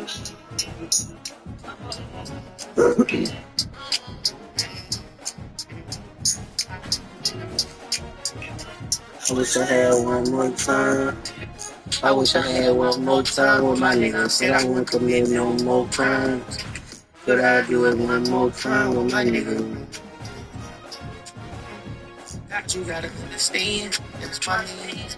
I wish I had one more time. I wish I had one more time with my nigga. Said I wouldn't commit no more crimes. Could I do it one more time with my nigga? God, you gotta understand. It's my name.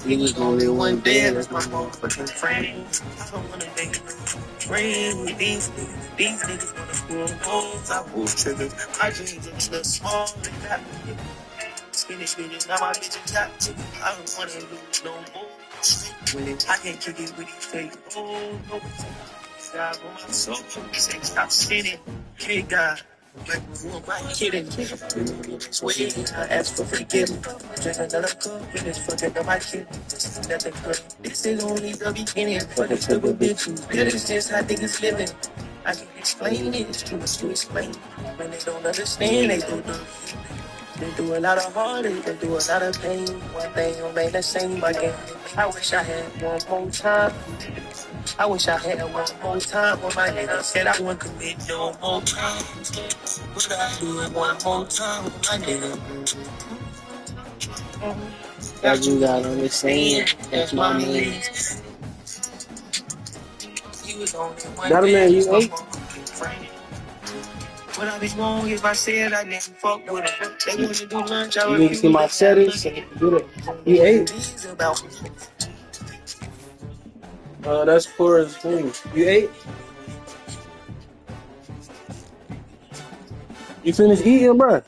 He was only one day, that's my motherfucking friend. I don't wanna make no friends with these niggas. These niggas wanna pull holes, I pull triggers. My dreams are just small, they got me. Spinach, now my bitch got to. I don't wanna lose no more. I can't kick it with these fake. Oh, no. God, on my soul, say stop spinning. Hey, God. Like, who am I kidding? Sweating, I ask for forgiveness. Drink another cup, finish fucking up my shit. This is nothing good. This is only the beginning. For the stupid bitches, this is just how niggas living. I can explain it, it's too much to explain. When they don't understand, they do the. They do a lot of heartache, they do a lot of pain. One thing remain the same again. I wish I had one more time. I wish I had one more time when my nigga said I wouldn't commit no more crimes. Would I do it one more time with my nigga? God, you gotta understand, that's my man. You was only one That a man, you ate? Would I be wrong if I said I didn't fuck with him? They wanna do lunch, I You need to see my settings. Do it. You ate? That's Cora's thing. You ate? You finished eating, bro?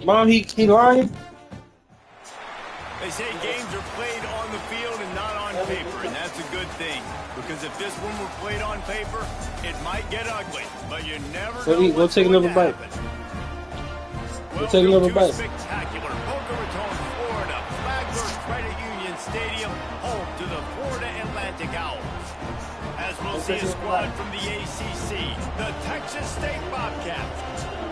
Mom, he lying? They say games are played on the field and not on paper, and that's a good thing. Because if this one were played on paper, it might get ugly, but you never know We'll take another bite. We'll take another bite. Spectacular Boca Raton, Florida, Flagler Credit Union Stadium, home to the Florida Atlantic Owls. As we'll see a squad from the ACC, the Texas State Bobcats,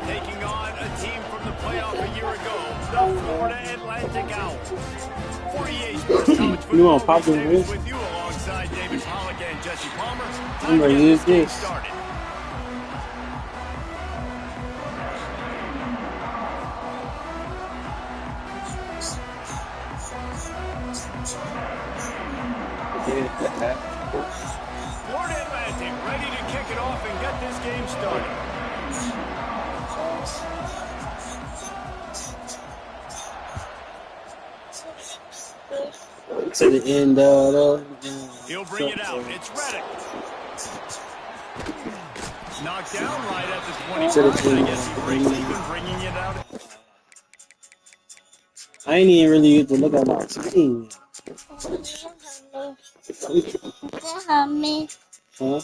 taking on a team from the playoff a year ago, the Florida Atlantic Owls. 48 Sports College Football Week with you alongside David Pollack and Jesse Palmer. Time to get this game started. Florida Atlantic ready to kick it off and get this game started. To the end of He'll bring it out. It's Reddick. Knocked down right at the 25. I guess he breaks even bringing it out. I ain't even really get to look at my team. Huh?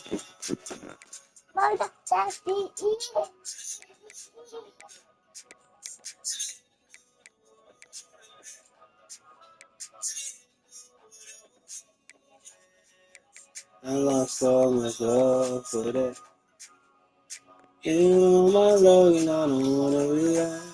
I lost so much love for that. You my love, and I don't wanna react.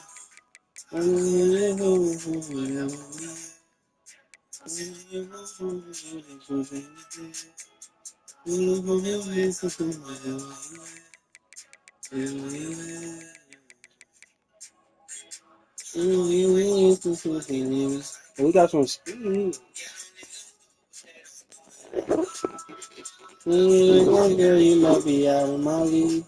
We got some speed. Girl, you might be out of my league.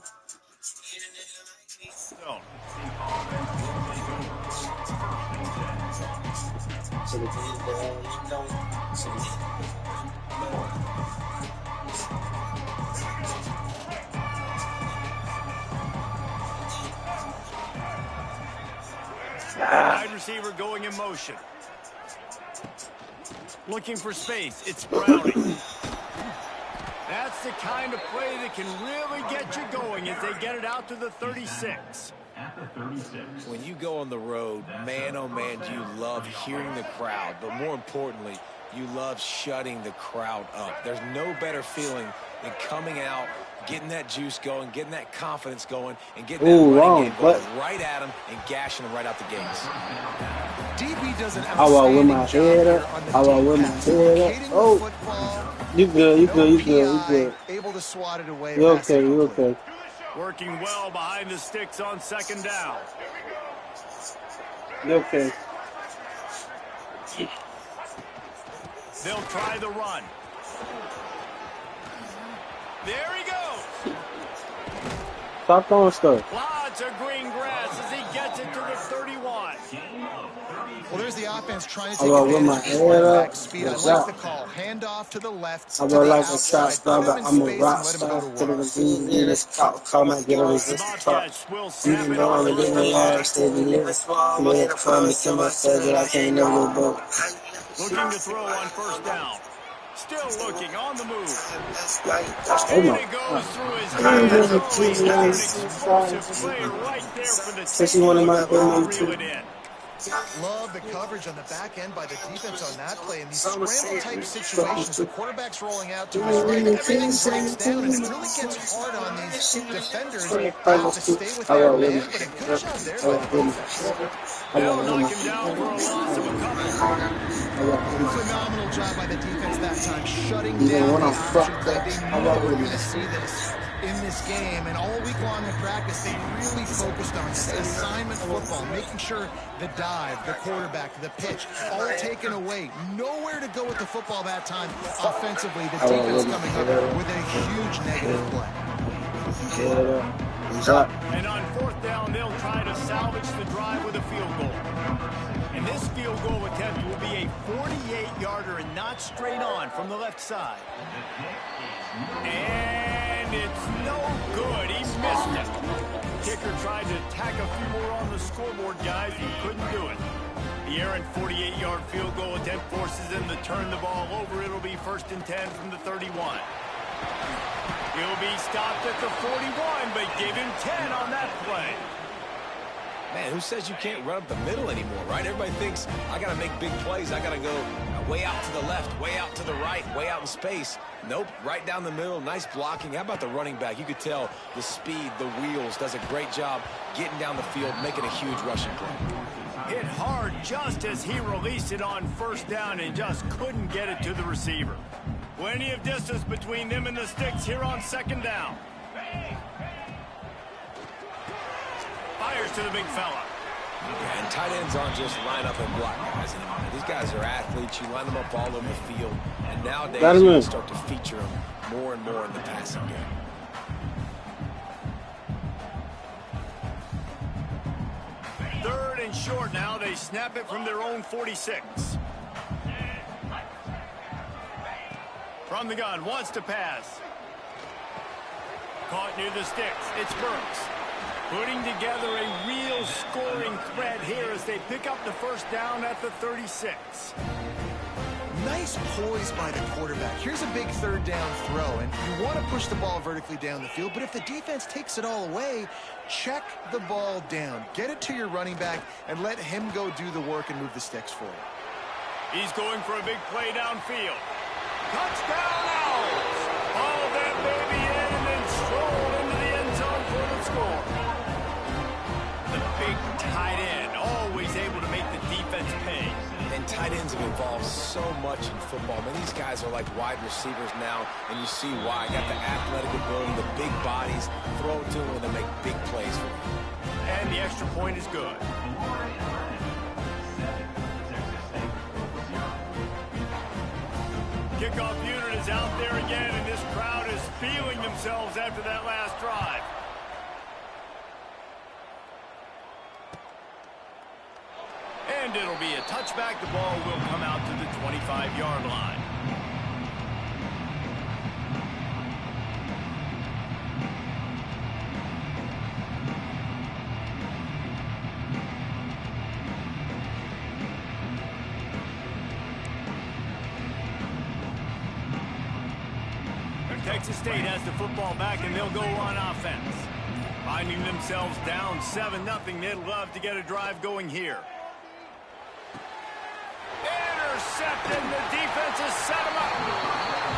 Wide receiver going in motion. Looking for space. It's Browning. That's the kind of play that can really get you going as they get it out to the 36. When you go on the road, man, oh man, do you love hearing the crowd. But more importantly, you love shutting the crowd up. There's no better feeling than coming out getting that juice going, getting that confidence going, and getting that Ooh, running wrong, game but going right at them and gashing them right out the gates. DB does an I was with my outstanding job head here up. on the I was deep with my pass, head up. locating the Oh, football. you good, you No good, you good, you PI, good. able to swat it away. You Pass okay, you incomplete. okay. Working well behind the sticks on second down. You okay. They'll try the run. There he goes. Stop throwing stuff. Lots of green grass as he gets it to the 31. Well, there's the offense trying to I take was with my advantage of his head running up. back speed. I What's like up? the call. Hand off to the left, I to was the like a shot outside. Put him stopper. in I'm a space rock and let him star. go to To the work. disease in this talk. Come and get a The resistance talk. Bobcats will You snap it know off I'm to a the living large, 30. steady living small. Live for me to myself that I can't never go broke. Looking to throw on first down. Still looking on the move. Oh And my it goes God. through his hands. Oh, he's got an explosive play right there for the Since tape. you wanted my Looking to baby reel it in. Love the coverage on the back end by the defense on that play. In these scramble-type situations, the quarterback's rolling out to his right. Everything breaks down, and it really gets hard on these defenders who have to stay with their man. But a good job there by the defense. They'll knock him down for a loss of a couple. Phenomenal job by the defense that time, shutting Even down when the I'm option fucked play. up, They I knew got they were with going to it. see this in this game, and all week long in practice, they really focused on this assignment football, making sure the dive, the quarterback, the pitch, all taken away. Nowhere to go with the football that time. Offensively, the defense coming up with a huge negative play. And on fourth down, they'll try to salvage the drive with a field goal. And this field goal attempt will be a 48-yarder and not straight on from the left side. And it's no good. He missed it. Kicker tried to tack a few more on the scoreboard, guys. He couldn't do it. The errant 48-yard field goal attempt forces them to turn the ball over. It'll be 1st and 10 from the 31. He'll be stopped at the 41, but give him 10 on that play. Man, who says you can't run up the middle anymore, right? Everybody thinks, I got to make big plays. I got to go way out to the left, way out to the right, way out in space. Nope, right down the middle, nice blocking. How about the running back? You could tell the speed, the wheels, does a great job getting down the field, making a huge rushing play. Hit hard just as he released it on first down and just couldn't get it to the receiver. Plenty of distance between them and the sticks here on second down. Fires to the big fella. Yeah, and tight ends aren't just line up and block guys anymore. These guys are athletes. You line them up all over the field. And nowadays, you can start to feature them more and more in the passing game. Third and short now. They snap it from their own 46. From the gun, wants to pass. Caught near the sticks. It's Burks. Putting together a real scoring threat here as they pick up the first down at the 36. Nice poise by the quarterback. Here's a big third down throw, and you want to push the ball vertically down the field, but if the defense takes it all away, check the ball down. Get it to your running back and let him go do the work and move the sticks for you. He's going for a big play downfield. Touchdown Owls! Hauled that baby in and then strolled into the end zone for the score. The big tight end, always able to make the defense pay. And tight ends have evolved so much in football. I mean, these guys are like wide receivers now, and you see why. Got the athletic ability, the big bodies, throw it to them, and they make big plays for them. And the extra point is good. Kickoff unit is out there again, and this crowd is feeling themselves after that last drive. And it'll be a touchback. The ball will come out to the 25-yard line. Texas State has the football back, and they'll go on offense. Finding themselves down 7-0, they'd love to get a drive going here. Intercepted, the defense has set him up.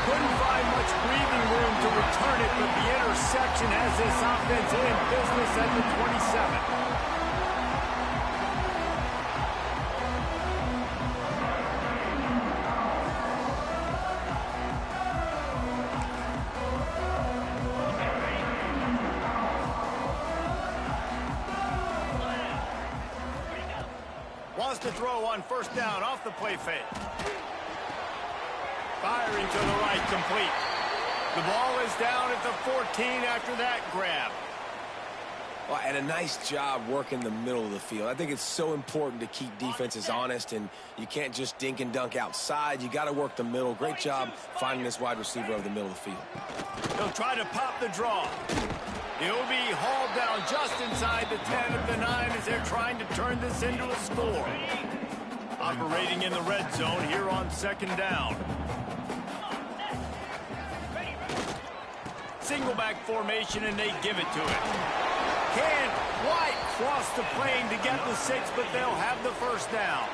Couldn't find much breathing room to return it, but the interception has this offense in business at the 27. Wants to throw on first down off the play fake. Firing to the right, complete. The ball is down at the 14 after that grab. Well, and a nice job working the middle of the field. I think it's so important to keep defenses honest, and you can't just dink and dunk outside. You got to work the middle. Great job finding this wide receiver over the middle of the field. He'll try to pop the draw. He'll be hauled down just inside the 10 of the 9 as they're trying to turn this into a score. Operating in the red zone here on second down. Single back formation, and they give it to it. Can't quite cross the plane to get the 6, but they'll have the first down.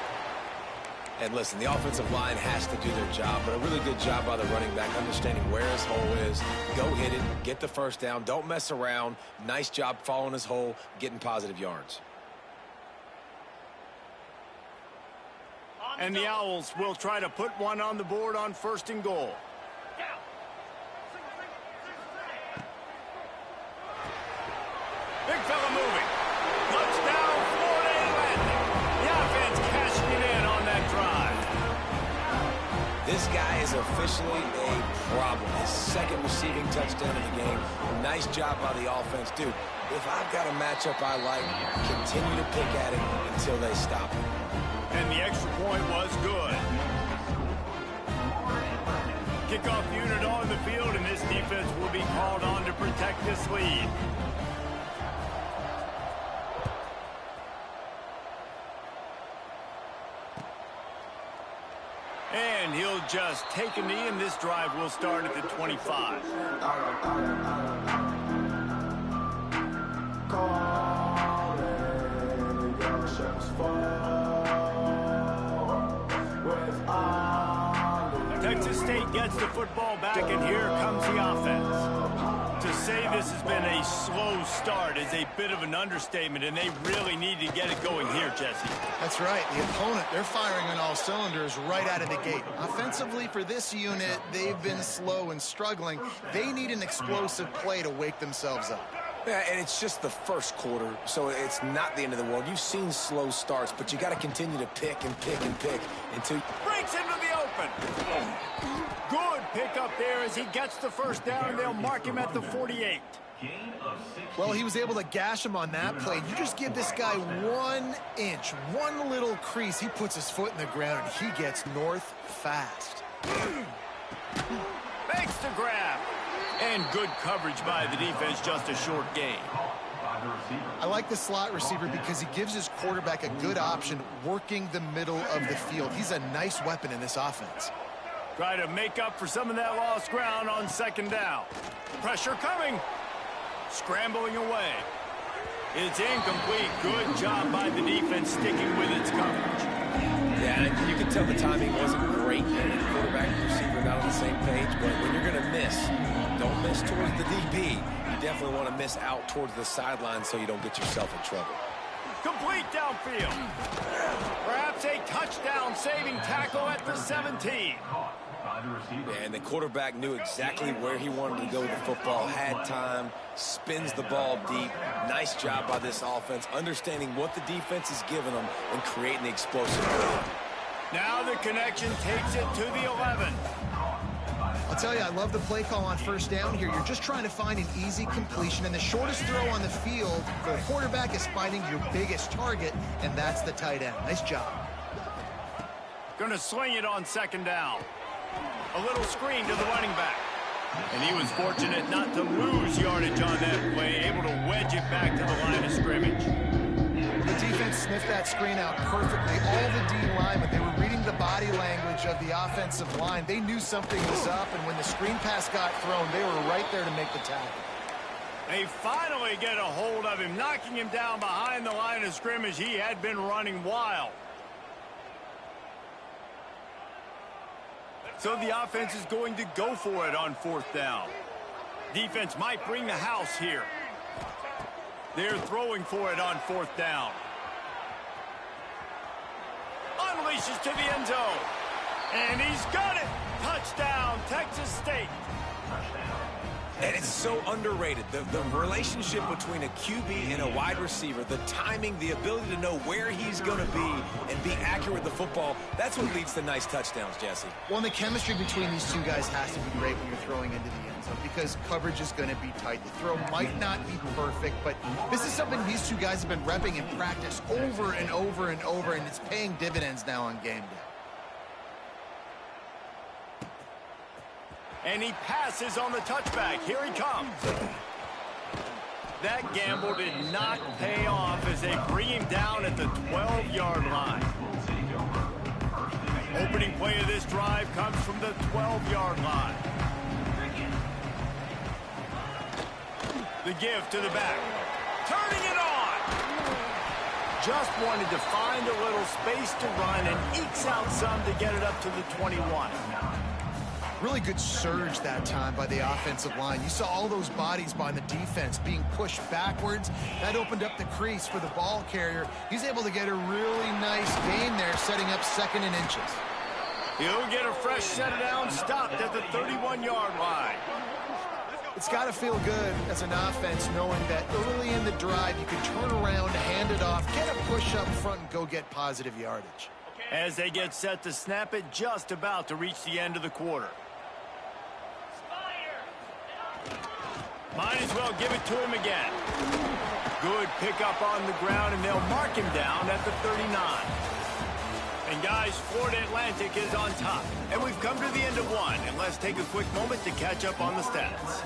And listen, the offensive line has to do their job, but a really good job by the running back understanding where his hole is. Go hit it, get the first down, don't mess around. Nice job following his hole, getting positive yards. And the Owls will try to put one on the board on first and goal. Big fella moving. Touchdown, Florida Atlantic. The offense cashing it in on that drive. This guy is officially a problem. His second receiving touchdown of the game. Nice job by the offense. Dude, if I've got a matchup I like, continue to pick at it until they stop it. And the extra point was good. Kickoff unit on the field, and this defense will be called on to protect this lead. And he'll just take a knee, and this drive will start at the 25. Texas State gets the football back, and here comes the offense. To say this has been a slow start is a bit of an understatement, and they really need to get it going here, Jesse. That's right. The opponent, they're firing on all cylinders right out of the gate. Offensively, for this unit, they've been slow and struggling. They need an explosive play to wake themselves up. Yeah, and it's just the first quarter, so it's not the end of the world. You've seen slow starts, but you got to continue to pick and pick and pick until... Breaks into the open. Good pick up there as he gets the first down, and they'll mark him at the 48. Well, he was able to gash him on that play. You just give this guy 1 inch, one little crease, he puts his foot in the ground, and he gets north fast. Makes the grab. And good coverage by the defense, just a short gain. I like the slot receiver because he gives his quarterback a good option working the middle of the field. He's a nice weapon in this offense. Try to make up for some of that lost ground on second down. Pressure coming. Scrambling away. It's incomplete. Good job by the defense sticking with its coverage. Yeah, you can tell the timing wasn't great. Quarterback and receiver not on the same page, but when you're going to miss, don't miss towards the DB. You definitely want to miss out towards the sideline so you don't get yourself in trouble. Complete downfield. Perhaps a touchdown-saving tackle at the 17. Yeah, and the quarterback knew exactly where he wanted to go with the football, had time, spins the ball deep. Nice job by this offense, understanding what the defense is giving them and creating the explosive play. Now the connection takes it to the 11. I'll tell you, I love the play call on first down here. You're just trying to find an easy completion, and the shortest throw on the field for a quarterback is finding your biggest target, and that's the tight end. Nice job. Going to swing it on second down. A little screen to the running back. And he was fortunate not to lose yardage on that play, able to wedge it back to the line of scrimmage. The defense sniffed that screen out perfectly. All the D linemen, they were reading the body language of the offensive line. They knew something was up, and when the screen pass got thrown, they were right there to make the tackle. They finally get a hold of him, knocking him down behind the line of scrimmage. He had been running wild. So the offense is going to go for it on 4th down. Defense might bring the house here. They're throwing for it on 4th down. Unleashes to the end zone. And he's got it. Touchdown, Texas State. And it's so underrated. The relationship between a QB and a wide receiver, the timing, the ability to know where he's going to be and be accurate with the football, that's what leads to nice touchdowns, Jesse. Well, and the chemistry between these two guys has to be great when you're throwing into the end zone because coverage is going to be tight. The throw might not be perfect, but this is something these two guys have been repping in practice over and over and over, and it's paying dividends now on game day. And he passes on the touchback. Here he comes. That gamble did not pay off as they bring him down at the 12-yard line. Opening play of this drive comes from the 12-yard line. The give to the back. Turning it on. Just wanted to find a little space to run and ekes out some to get it up to the 21. Really good surge that time by the offensive line. You saw all those bodies by the defense being pushed backwards. That opened up the crease for the ball carrier. He's able to get a really nice gain there, setting up 2nd and inches. He'll get a fresh set down, stopped at the 31-yard line. It's got to feel good as an offense knowing that early in the drive you can turn around, hand it off, get a push up front, and go get positive yardage. As they get set to snap it, just about to reach the end of the quarter. Might as well give it to him again. Good pickup on the ground, and they'll mark him down at the 39. And guys, Florida Atlantic is on top. And we've come to the end of one, and let's take a quick moment to catch up on the stats.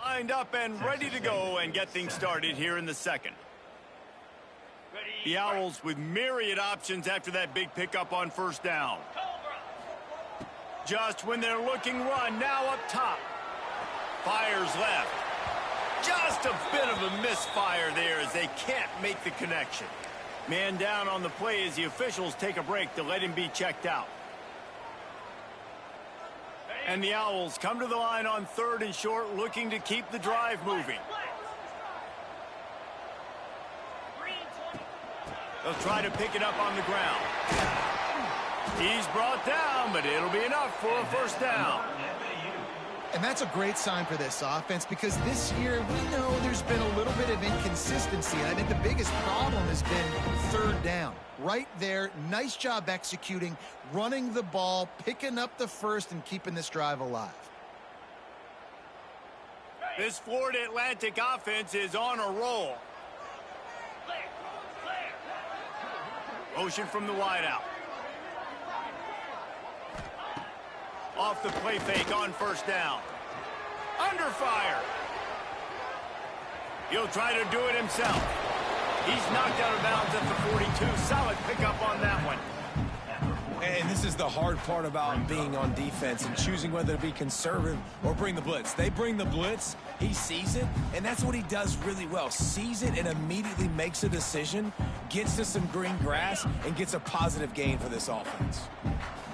Lined up and ready to go and get things started here in the second. The Owls with myriad options after that big pickup on first down. Just when they're looking run, now up top. Fires left. Just a bit of a misfire there as they can't make the connection. Man down on the play as the officials take a break to let him be checked out. And the Owls come to the line on 3rd and short, looking to keep the drive moving. They'll try to pick it up on the ground. He's brought down, but it'll be enough for a first down. And that's a great sign for this offense because this year we know there's been a little bit of inconsistency. And I think the biggest problem has been 3rd down. Right there, nice job executing, running the ball, picking up the first, and keeping this drive alive. This Florida Atlantic offense is on a roll. Motion from the wideout. Off the play fake on first down. Under fire. He'll try to do it himself. He's knocked out of bounds at the 42. Solid pickup on that one. And this is the hard part about being on defense and choosing whether to be conservative or bring the blitz. They bring the blitz, he sees it, and that's what he does really well. Sees it and immediately makes a decision, gets to some green grass, and gets a positive gain for this offense.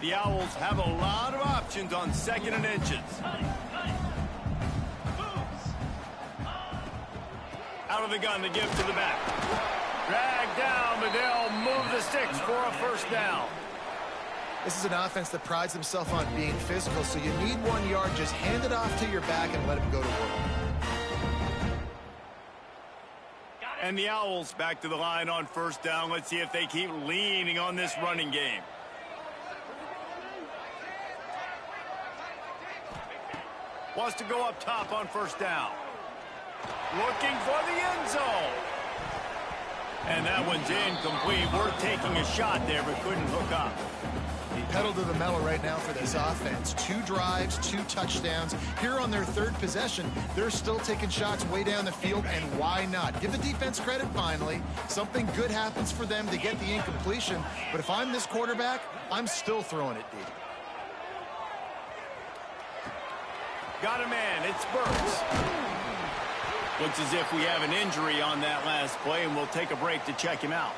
The Owls have a lot of options on 2nd and inches. Out of the gun, the give to the back. Dragged down, but they'll move the sticks for a first down. This is an offense that prides themselves on being physical, so you need 1 yard, just hand it off to your back and let him go to work. And the Owls back to the line on first down. Let's see if they keep leaning on this running game. Wants to go up top on first down. Looking for the end zone. And that one's incomplete. Worth taking a shot there, but couldn't hook up. Pedal to the metal right now for this offense. 2 drives, 2 touchdowns. Here on their 3rd possession, they're still taking shots way down the field, and why not? Give the defense credit finally. Something good happens for them to get the incompletion, but if I'm this quarterback, I'm still throwing it deep. Got a man, it's Burks. Looks as if we have an injury on that last play, and we'll take a break to check him out.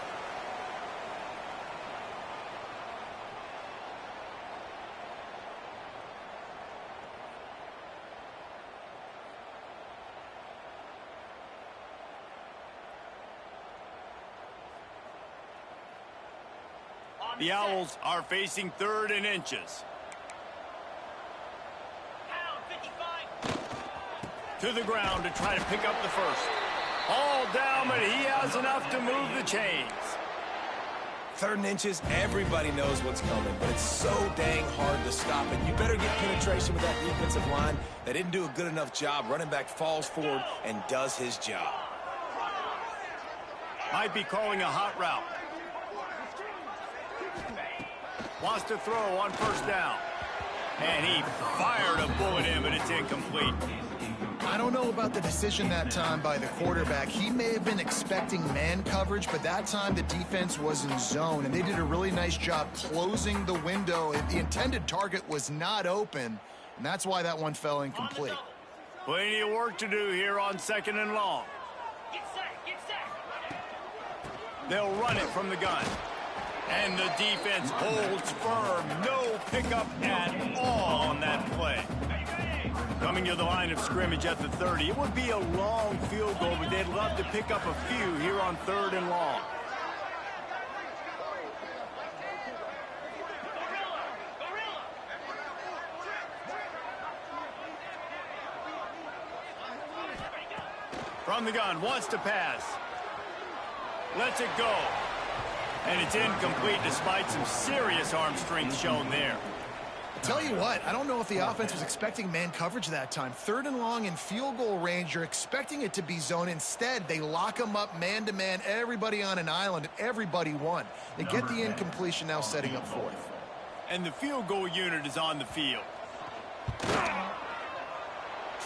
The Owls are facing 3rd and inches. To the ground to try to pick up the first. All down, but he has enough to move the chains. 3rd and inches, everybody knows what's coming, but it's so dang hard to stop it. You better get penetration with that defensive line. They didn't do a good enough job. Running back falls forward and does his job. Might be calling a hot route. Wants to throw on first down. And he fired a bullet in, but it's incomplete. I don't know about the decision that time by the quarterback. He may have been expecting man coverage, but that time the defense was in zone, and they did a really nice job closing the window. The intended target was not open, and that's why that one fell incomplete. Plenty of work to do here on 2nd and long. They'll run it from the gun. And the defense holds firm. No pickup at all on that play. Coming to the line of scrimmage at the 30. It would be a long field goal, but they'd love to pick up a few here on 3rd and long. From the gun, wants to pass. Lets it go. And it's incomplete despite some serious arm strength shown there. Tell you what, I don't know if the offense was expecting man coverage that time. 3rd and long in field goal range, you're expecting it to be zone. Instead, they lock them up man-to-man, everybody on an island, and everybody won. They get the incompletion now setting up 4th. And the field goal unit is on the field.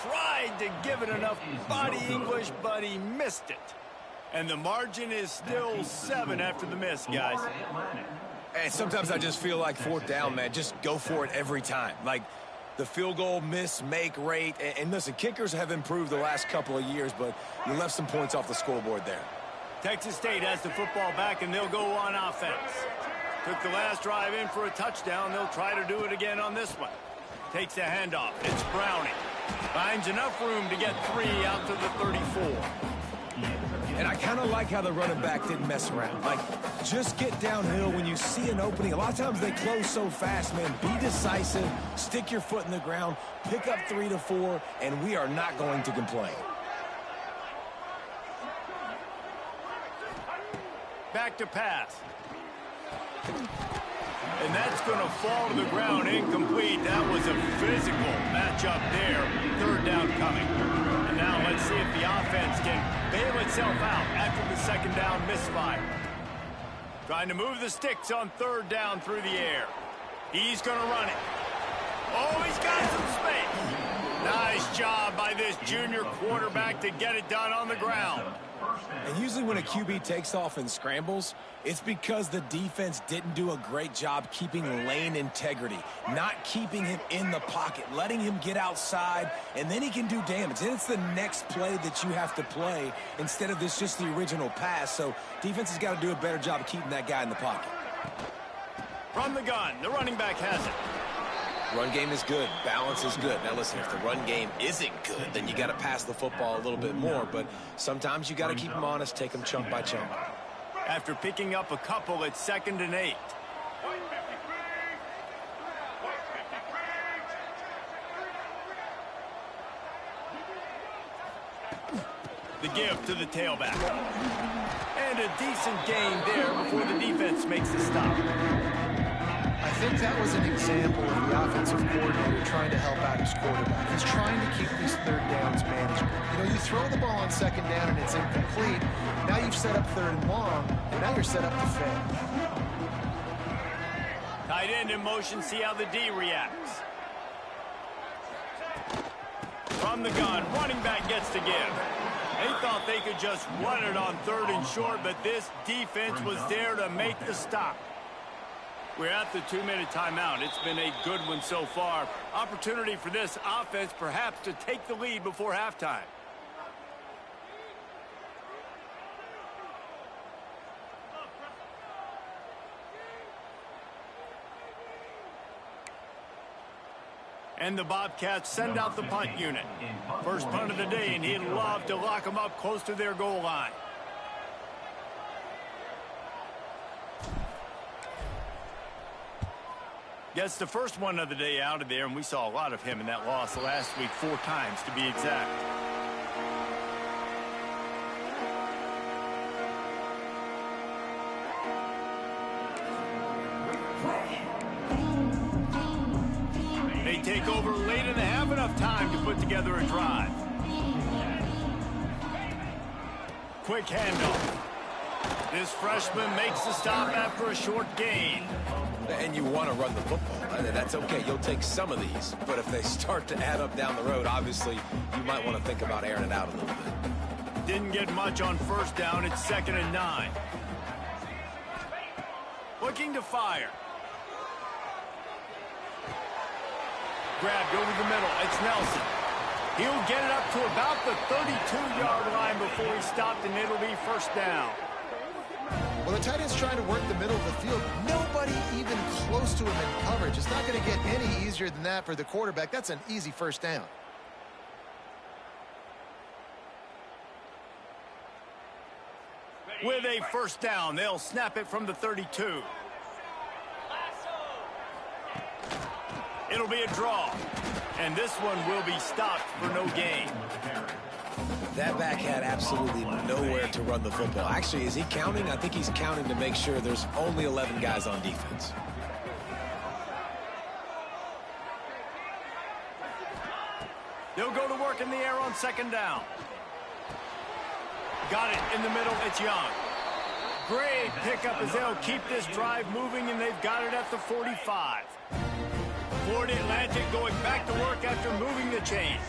Tried to give it enough body English, but he missed it. And the margin is still 7 after the miss, guys. And sometimes I just feel like 4th down, man. Just go for it every time. Like the field goal miss-make rate. And listen, kickers have improved the last couple of years, but you left some points off the scoreboard there. Texas State has the football back, and they'll go on offense. Took the last drive in for a touchdown. They'll try to do it again on this one. Takes the handoff. It's Browning. Finds enough room to get 3 out to the 34. And I kind of like how the running back didn't mess around. Like, just get downhill when you see an opening. A lot of times they close so fast, man. Be decisive, stick your foot in the ground, pick up 3 to 4, and we are not going to complain. Back to pass. And that's going to fall to the ground, incomplete. That was a physical matchup there. 3rd down coming. And now let's see if the offense can bail itself out after the 2nd down misfire. Trying to move the sticks on 3rd down through the air. He's going to run it. Oh, he's got some space. Nice job by this junior quarterback to get it done on the ground. And usually when a QB takes off and scrambles, it's because the defense didn't do a great job keeping lane integrity, not keeping him in the pocket, letting him get outside, and then he can do damage. And it's the next play that you have to play instead of this just the original pass. So defense has got to do a better job of keeping that guy in the pocket. From the gun, the running back has it. Run game is good. Balance is good. Now, listen, if the run game isn't good, then you got to pass the football a little bit more. But sometimes you got to keep them honest, take them chunk by chunk. After picking up a couple, it's 2nd and 8. The give to the tailback. And a decent gain there before the defense makes the stop. I think that was an example of the offensive coordinator trying to help out his quarterback. He's trying to keep these 3rd downs manageable. You know, you throw the ball on 2nd down and it's incomplete. Now you've set up 3rd and long, and now you're set up to fail. Tight end in motion, see how the D reacts. From the gun, running back gets to give. They thought they could just run it on 3rd and short, but this defense was there to make the stop. We're at the 2-minute timeout. It's been a good one so far. Opportunity for this offense perhaps to take the lead before halftime. And the Bobcats send out the punt unit. First punt of the day, and he'd love to lock them up close to their goal line. Gets the first one of the day out of there, and we saw a lot of him in that loss last week, 4 times to be exact. They take over late and they have enough time to put together a drive. Quick handoff. This freshman makes the stop after a short gain. And you want to run the football. That's okay. You'll take some of these. But if they start to add up down the road, obviously, you might want to think about airing it out a little bit. Didn't get much on 1st down. It's 2nd and 9. Looking to fire. Grabbed over the middle. It's Nelson. He'll get it up to about the 32-yard line before he's stopped, and it'll be 1st down. Well, the tight end's trying to work the middle of the field. Nobody even close to him in coverage. It's not going to get any easier than that for the quarterback. That's an easy 1st down. With a 1st down, they'll snap it from the 32. It'll be a draw. And this one will be stopped for no gain. That back had absolutely nowhere to run the football. Actually, is he counting? I think he's counting to make sure there's only 11 guys on defense. They'll go to work in the air on 2nd down. Got it in the middle. It's Young. Great pickup as they'll keep this drive moving, and they've got it at the 45. Florida Atlantic going back to work after moving the chains.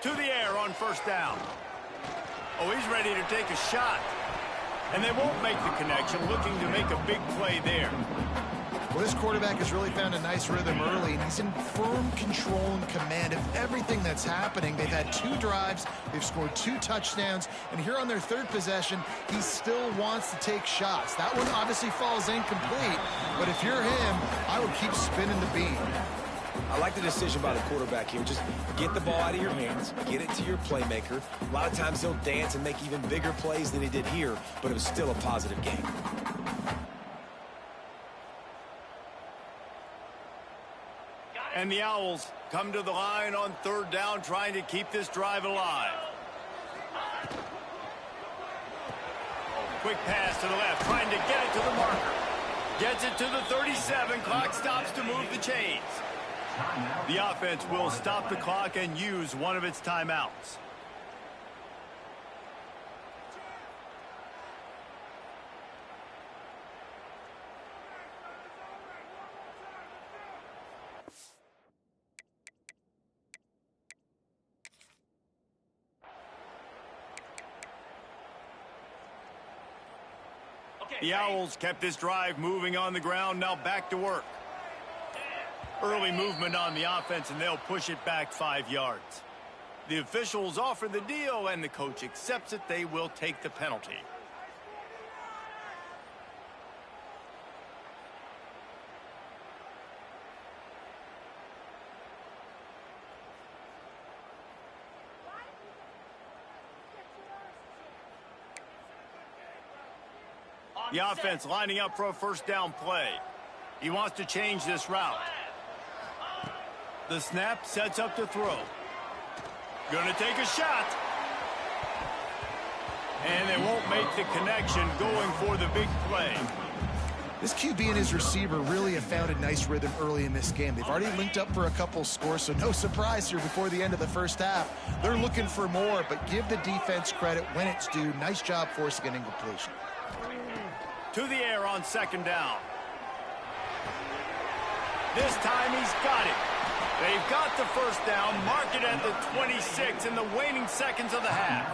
To the air on 1st down. Oh, he's ready to take a shot. And they won't make the connection, looking to make a big play there. Well, this quarterback has really found a nice rhythm early, and he's in firm control and command of everything that's happening. They've had 2 drives, they've scored 2 touchdowns, and here on their 3rd possession, he still wants to take shots. That one obviously falls incomplete, but if you're him, I would keep spinning the beam. I like the decision by the quarterback here. Just get the ball out of your hands, get it to your playmaker. A lot of times he'll dance and make even bigger plays than he did here, but it was still a positive game. And the Owls come to the line on 3rd down, trying to keep this drive alive. Quick pass to the left, trying to get it to the marker. Gets it to the 37. Clock stops to move the chains. The offense will stop the clock and use one of its timeouts. The Owls kept this drive moving on the ground, now back to work. Early movement on the offense, and they'll push it back 5 yards. The officials offer the deal, and the coach accepts it. They will take the penalty. The offense lining up for a 1st down play. He wants to change this route. The snap sets up to throw. Gonna take a shot. And they won't make the connection, going for the big play. This QB and his receiver really have found a nice rhythm early in this game. They've already linked up for a couple scores, so no surprise here before the end of the 1st half. They're looking for more, but give the defense credit when it's due. Nice job forcing an incompletion. To the air on 2nd down. This time he's got it. They've got the 1st down, mark it at the 26 in the waning seconds of the half.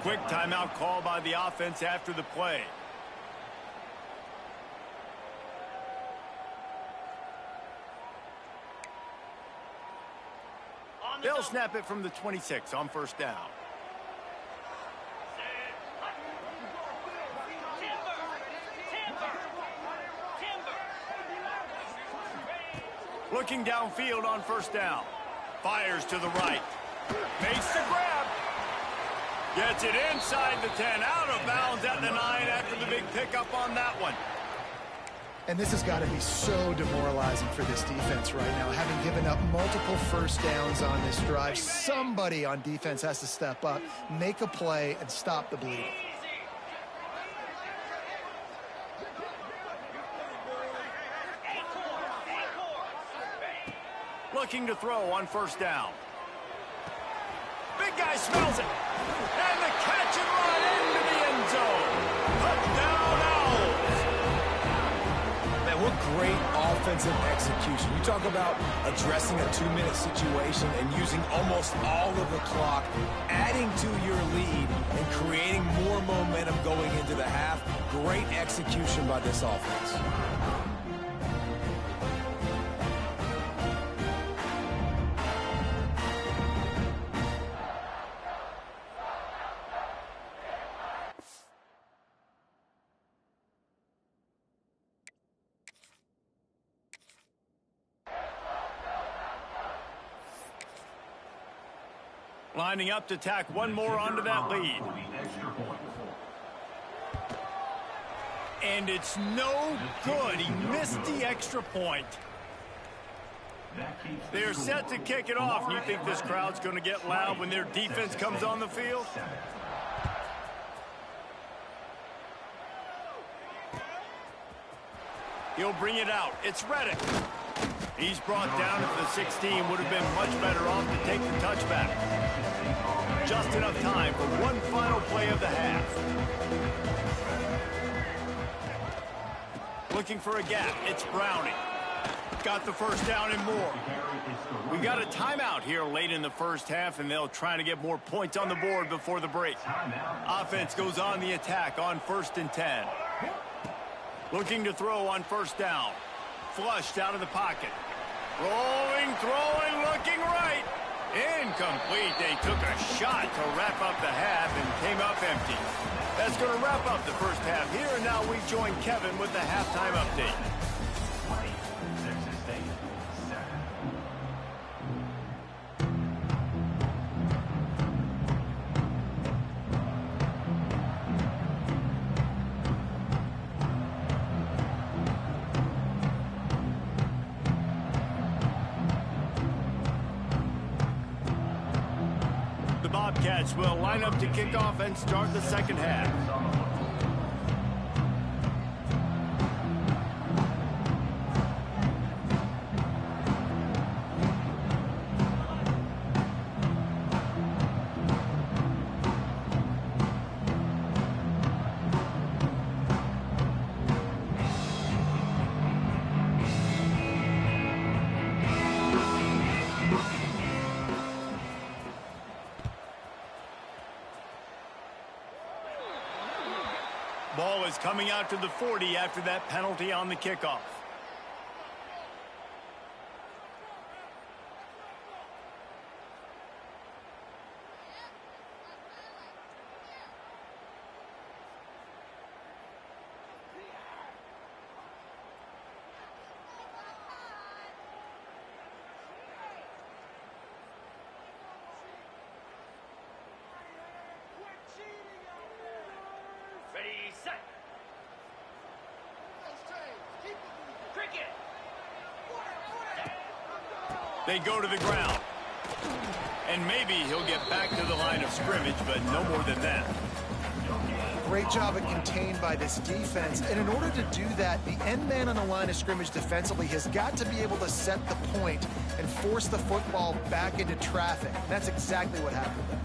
Quick timeout call by the offense after the play. They'll snap it from the 26 on 1st down. Looking downfield on 1st down. Fires to the right. Makes the grab. Gets it inside the 10. Out of bounds at the 9 after the big pickup on that one. And this has got to be so demoralizing for this defense right now. Having given up multiple 1st downs on this drive, somebody on defense has to step up, make a play, and stop the bleeding. Looking to throw on 1st down. Big guy smells it. And the catch and run into the end zone. Touchdown Owls. Man, what great offensive execution. You talk about addressing a 2-minute situation and using almost all of the clock, adding to your lead and creating more momentum going into the half. Great execution by this offense. Lining up to tack one more onto that lead. And it's no good. He missed the extra point. They're set to kick it off. You think this crowd's going to get loud when their defense comes on the field? He'll bring it out. It's Reddick. He's brought down at the 16. Would have been much better off to take the touchback. Just enough time for one final play of the half. Looking for a gap. It's Browning. Got the first down and more. We got a timeout here late in the first half, and they'll try to get more points on the board before the break. Offense goes on the attack on 1st and 10. Looking to throw on first down. Flushed out of the pocket. Rolling, throwing, looking right. Incomplete. They took a shot to wrap up the half and came up empty. That's going to wrap up the first half here, and now we join Kevin with the halftime update. The Bobcats will line up to kick off and start the second half. Ball is coming out to the 40 after that penalty on the kickoff. Ready, set. Cricket. They go to the ground. And maybe he'll get back to the line of scrimmage, but no more than that. Great job at contained by this defense. And in order to do that, the end man on the line of scrimmage defensively has got to be able to set the point and force the football back into traffic. And that's exactly what happened there.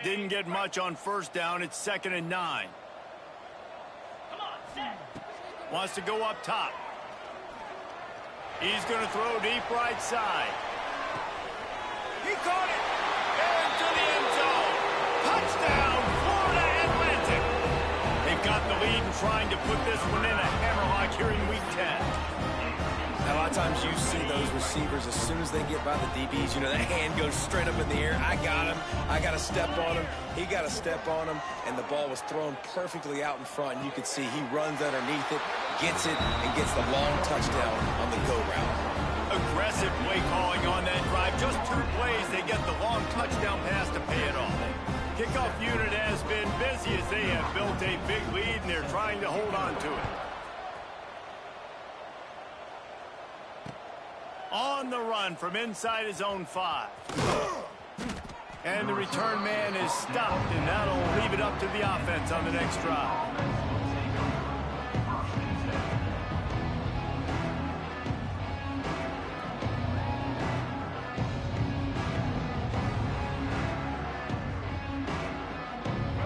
Didn't get much on first down. It's 2nd and 9. Come on, set. Wants to go up top. He's going to throw deep right side. He caught it. Into the end zone. Touchdown, Florida Atlantic. They've got the lead and trying to put this one in a hammerlock here in Week 10. A lot of times you see those receivers, as soon as they get by the DBs, you know, that hand goes straight up in the air. I got him. I got to step on him. He got to step on him, and the ball was thrown perfectly out in front. And you can see he runs underneath it, gets it, and gets the long touchdown on the go route. Aggressive play calling on that drive. Just 2 plays, they get the long touchdown pass to pay it off. Kickoff unit has been busy as they have built a big lead, and they're trying to hold on to it. On the run from inside his own 5. And the return man is stopped, and that'll leave it up to the offense on the next drive.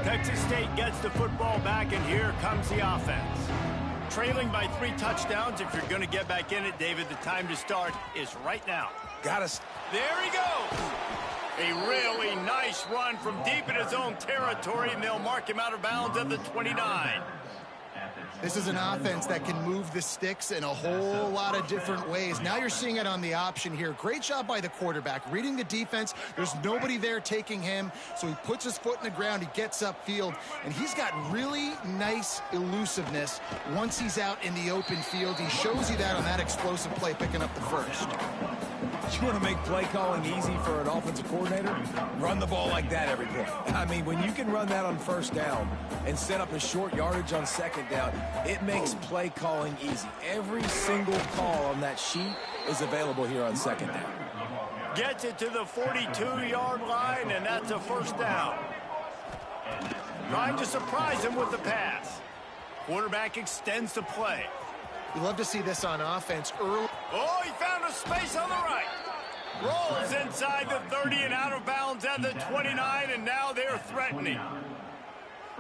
Texas State gets the football back, and here comes the offense. Trailing by 3 touchdowns. If you're going to get back in it, David, the time to start is right now. Got us. There he goes. A really nice run from deep in his own territory, and they'll mark him out of bounds at the 29. This is an offense that can move the sticks in a whole lot of different ways. Now you're seeing it on the option here. Great job by the quarterback. Reading the defense, there's nobody there taking him, so he puts his foot in the ground, he gets upfield, and he's got really nice elusiveness once he's out in the open field. He shows you that on that explosive play, picking up the first. You want to make play calling easy for an offensive coordinator? Run the ball like that every play. I mean, when you can run that on first down and set up a short yardage on second down, it makes play calling easy. Every single call on that sheet is available here on second down. Gets it to the 42-yard line, and that's a first down. Trying to surprise him with the pass. Quarterback extends the play. You love to see this on offense early. Oh, he found a space on the right. Rolls inside the 30 and out of bounds at the 29, and now they're threatening.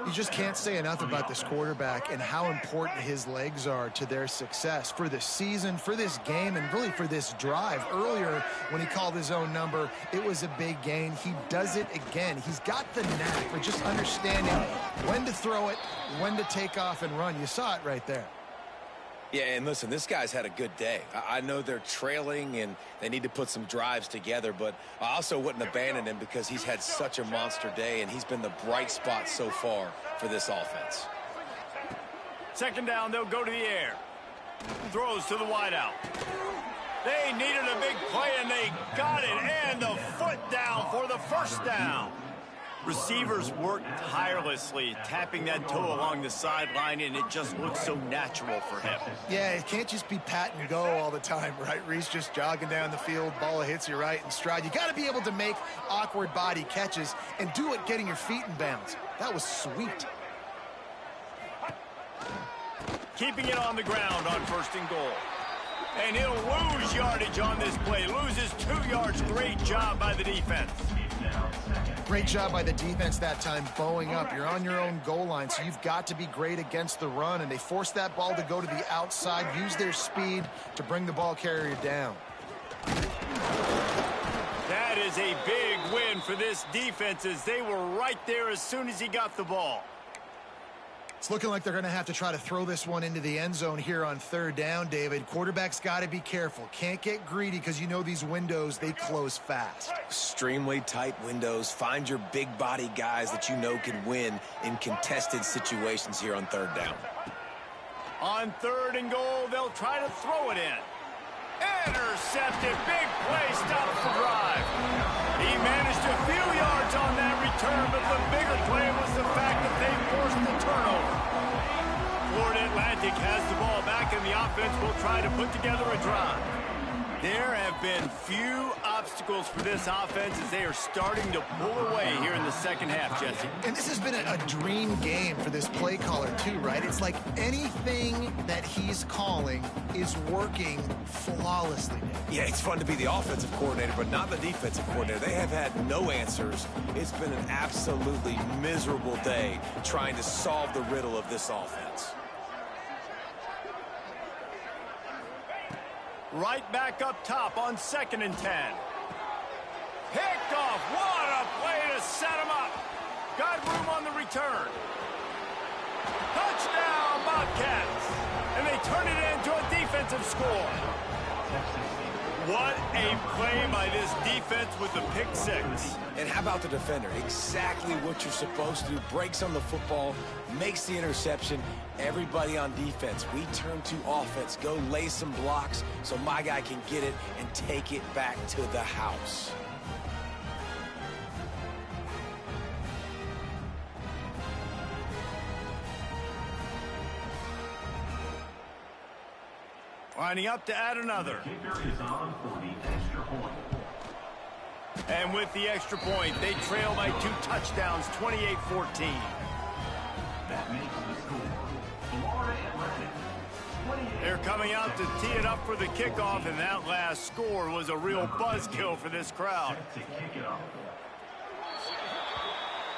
You just can't say enough about this quarterback and how important his legs are to their success for the season, for this game, and really for this drive. Earlier, when he called his own number, it was a big gain. He does it again. He's got the knack for just understanding when to throw it, when to take off and run. You saw it right there. Yeah, and listen, this guy's had a good day. I know they're trailing and they need to put some drives together, but I also wouldn't abandon him because he's had such a monster day, and he's been the bright spot so far for this offense. Second down, they'll go to the air. Throws to the wideout. They needed a big play, and they got it, and the foot down for the first down. Receivers work tirelessly, tapping that toe along the sideline, and it just looks so natural for him. Yeah, it can't just be pat and go all the time, right? Reese just jogging down the field, ball hits you right in stride. You got to be able to make awkward body catches and do it getting your feet in bounds. That was sweet. Keeping it on the ground on 1st and goal. And he'll lose yardage on this play. Loses 2 yards. Great job by the defense. Great job by the defense that time, bowing up. You're on your own goal line, so you've got to be great against the run, and they forced that ball to go to the outside, use their speed to bring the ball carrier down. That is a big win for this defense, as they were right there as soon as he got the ball. It's looking like they're going to have to try to throw this one into the end zone here on 3rd down, David. Quarterback's got to be careful. Can't get greedy because you know these windows, they close fast. Extremely tight windows. Find your big body guys that you know can win in contested situations here on 3rd down. On 3rd and goal, they'll try to throw it in. Intercepted. Big play. Stops the drive. He managed a few yards on that return, but the bigger play was the fact that they forced the turnover. Florida Atlantic has the ball back, and the offense will try to put together a drive. There have been few obstacles for this offense as they are starting to pull away here in the second half, Jesse. And this has been a dream game for this play caller too, right? It's like anything that he's calling is working flawlessly. Yeah, it's fun to be the offensive coordinator, but not the defensive coordinator. They have had no answers. It's been an absolutely miserable day trying to solve the riddle of this offense. Right back up top on 2nd and 10. Picked off. What a play to set him up. Got room on the return. Touchdown, Bobcats. And they turn it into a defensive score. What a play by this defense with the pick 6. And how about the defender? Exactly what you're supposed to do. Breaks on the football, makes the interception. Everybody on defense, we turn to offense. Go lay some blocks so my guy can get it and take it back to the house. Lining up to add another. And with the extra point, they trail by 2 touchdowns, 28-14. They're coming out to tee it up for the kickoff, and that last score was a real buzzkill for this crowd.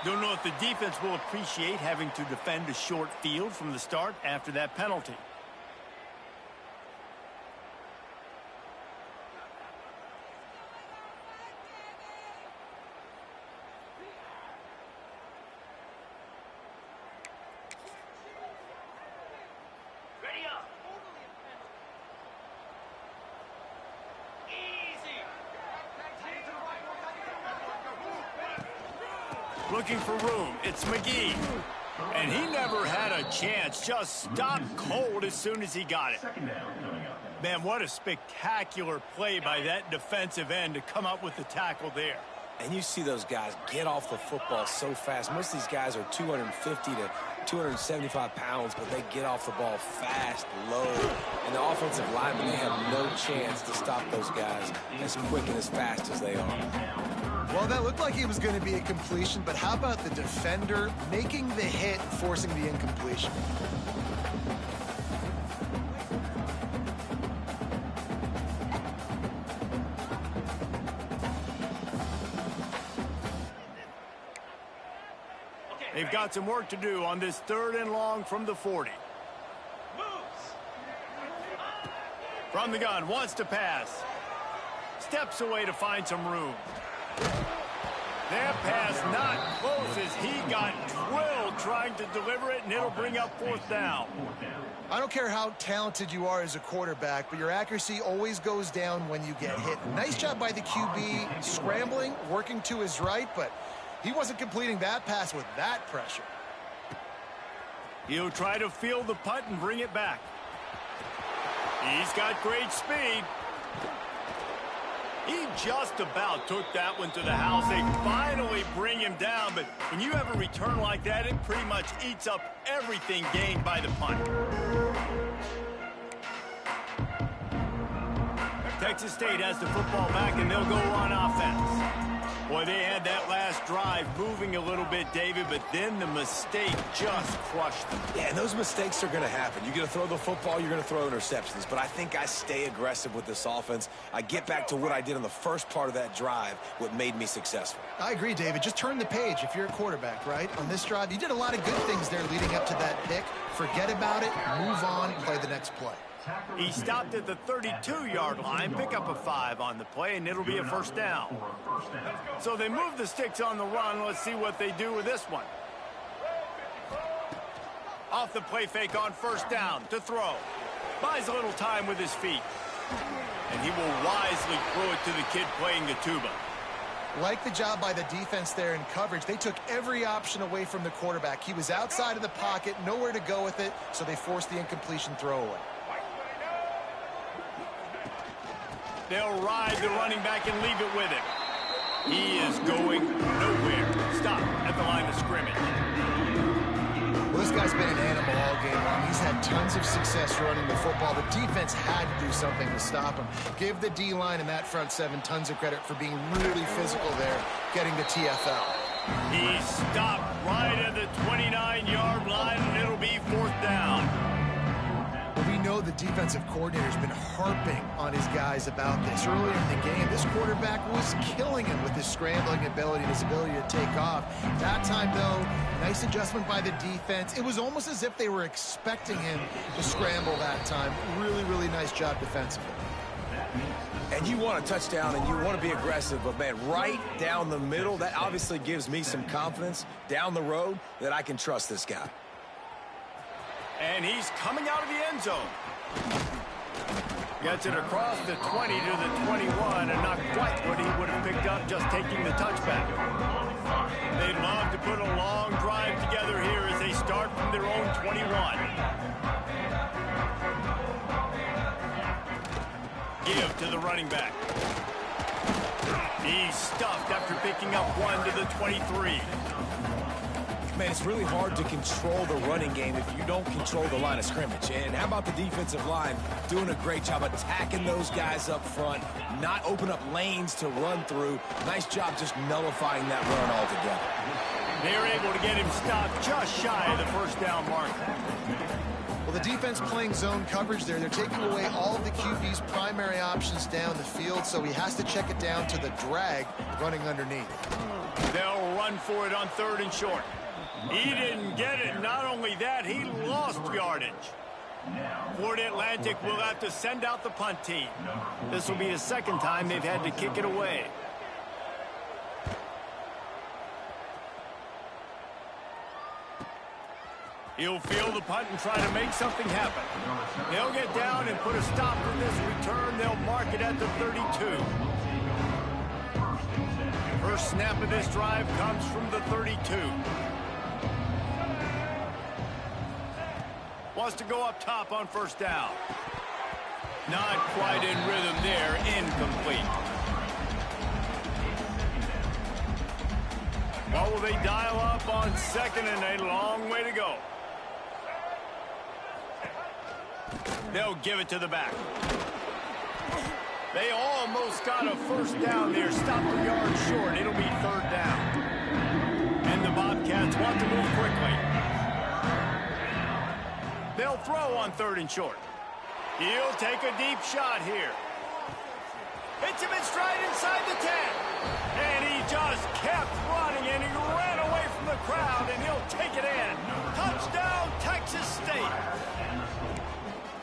Don't know if the defense will appreciate having to defend a short field from the start after that penalty. Ready up. Easy. Looking for room. It's McGee. And he never had a chance. Just stopped cold as soon as he got it. Man, what a spectacular play by that defensive end to come up with the tackle there. And you see those guys get off the football so fast. Most of these guys are 250 to 275 pounds, but they get off the ball fast, low. And the offensive linemen, they have no chance to stop those guys as quick and as fast as they are. Well, that looked like it was going to be a completion, but how about the defender making the hit, forcing the incompletion? They've got some work to do on this 3rd and long from the 40. From the gun, wants to pass. Steps away to find some room. That pass not close as he got drilled trying to deliver it, and it'll bring up 4th down. I don't care how talented you are as a quarterback, but your accuracy always goes down when you get hit. Nice job by the QB scrambling, working to his right, but he wasn't completing that pass with that pressure. He'll try to field the punt and bring it back. He's got great speed. He just about took that one to the house. They finally bring him down, but when you have a return like that, it pretty much eats up everything gained by the punt. Texas State has the football back, and they'll go on offense. Boy, they had that last drive moving a little bit, David, but then the mistake just crushed them. Yeah, and those mistakes are going to happen. You're going to throw the football, you're going to throw interceptions. But I think I stay aggressive with this offense. I get back to what I did on the first part of that drive, what made me successful. I agree, David. Just turn the page if you're a quarterback, right? On this drive, you did a lot of good things there leading up to that pick. Forget about it, move on, play the next play. He stopped at the 32-yard line, pick up a 5 on the play, and it'll be a 1st down. So they move the sticks on the run. Let's see what they do with this one. Off the play fake on 1st down to throw. Buys a little time with his feet. And he will wisely throw it to the kid playing the tuba. Like the job by the defense there in coverage. They took every option away from the quarterback. He was outside of the pocket, nowhere to go with it, so they forced the incompletion throwaway. They'll ride the running back and leave it with him. He is going nowhere. Stop at the line of scrimmage. Well, this guy's been an animal all game long. He's had tons of success running the football. The defense had to do something to stop him. Give the D-line and that front 7 tons of credit for being really physical there, getting the TFL. He stopped right at the 29-yard line, and it'll be 4th down. We know the defensive coordinator's been harping on his guys about this. Earlier in the game, this quarterback was killing him with his scrambling ability and his ability to take off. That time, though, nice adjustment by the defense. It was almost as if they were expecting him to scramble that time. Really, really nice job defensively. And you want a touchdown and you want to be aggressive, but, man, right down the middle, that obviously gives me some confidence down the road that I can trust this guy. And he's coming out of the end zone. Gets it across the 20 to the 21, and not quite what he would have picked up just taking the touchback. They'd love to put a long drive together here as they start from their own 21. Give to the running back. He's stuffed after picking up 1 to the 23. Man, it's really hard to control the running game if you don't control the line of scrimmage. And how about the defensive line doing a great job attacking those guys up front, not open up lanes to run through. Nice job just nullifying that run altogether. They're able to get him stopped just shy of the 1st down mark. Well, the defense playing zone coverage there. They're taking away all of the QB's primary options down the field, so he has to check it down to the drag running underneath. They'll run for it on 3rd and short. He didn't get it. Not only that, he lost yardage. Florida Atlantic will have to send out the punt team. This will be the 2nd time they've had to kick it away. He'll field the punt and try to make something happen. They'll get down and put a stop to this return. They'll mark it at the 32. First snap of this drive comes from the 32. Wants to go up top on 1st down. Not quite in rhythm there. Incomplete. What will they dial up on 2nd and a long way to go? They'll give it to the back. They almost got a 1st down there. Stopped a yard short. It'll be 3rd down. And the Bobcats want to move quickly. They'll throw on 3rd and short. He'll take a deep shot here. Hits him in stride inside the 10. And he just kept running, and he ran away from the crowd, and he'll take it in. Touchdown, Texas State.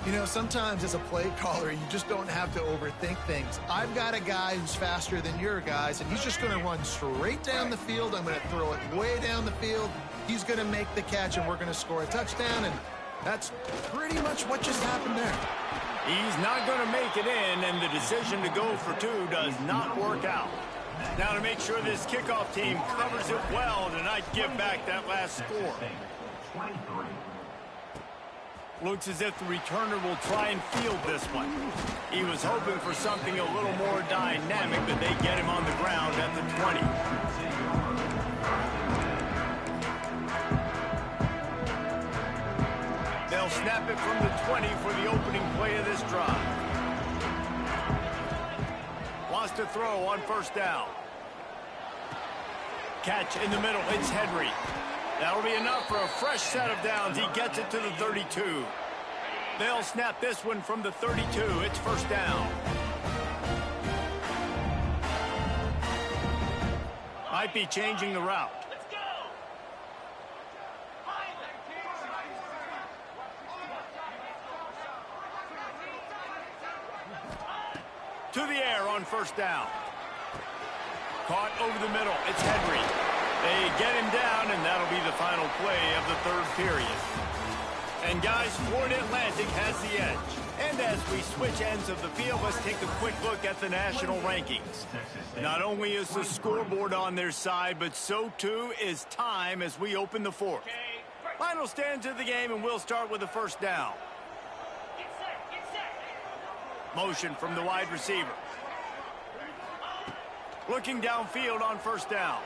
You know, sometimes as a play caller, you just don't have to overthink things. I've got a guy who's faster than your guys, and he's just going to run straight down the field. I'm going to throw it way down the field. He's going to make the catch, and we're going to score a touchdown, and that's pretty much what just happened there. He's not going to make it in, and the decision to go for two does not work out. Now to make sure this kickoff team covers it well to not give back that last score. Looks as if the returner will try and field this one. He was hoping for something a little more dynamic, but they get him on the ground at the 20. They'll snap it from the 20 for the opening play of this drive. Wants to throw on first down. Catch in the middle. It's Henry. That'll be enough for a fresh set of downs. He gets it to the 32. They'll snap this one from the 32. It's first down. Might be changing the route. Let's go. To the air on first down. Caught over the middle. It's Henry. They get him down, and that'll be the final play of the third period. And guys, Florida Atlantic has the edge. And as we switch ends of the field, let's take a quick look at the national rankings. Not only is the scoreboard on their side, but so too is time as we open the fourth. Final stands of the game, and we'll start with the first down. Get set. Get set. Motion from the wide receiver. Looking downfield on first down.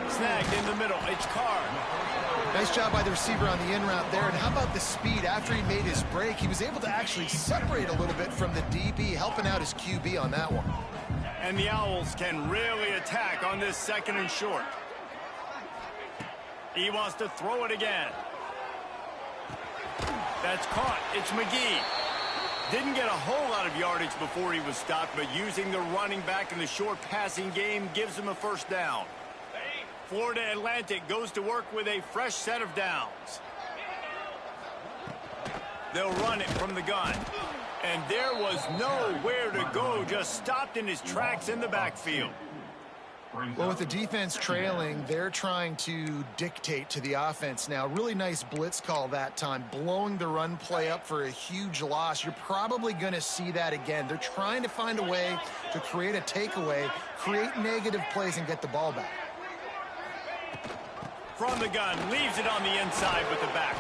Snagged in the middle. It's Carr. Nice job by the receiver on the in route there. And how about the speed after he made his break? He was able to actually separate a little bit from the DB, helping out his QB on that one. And the Owls can really attack on this second and short. He wants to throw it again. That's caught. It's McGee. Didn't get a whole lot of yardage before he was stopped, but using the running back in the short passing game gives him a first down. Florida Atlantic goes to work with a fresh set of downs. They'll run it from the gun. And there was nowhere to go, just stopped in his tracks in the backfield. Well, with the defense trailing, they're trying to dictate to the offense now. Really nice blitz call that time, blowing the run play up for a huge loss. You're probably going to see that again. They're trying to find a way to create a takeaway, create negative plays, and get the ball back. From the gun, leaves it on the inside with the back.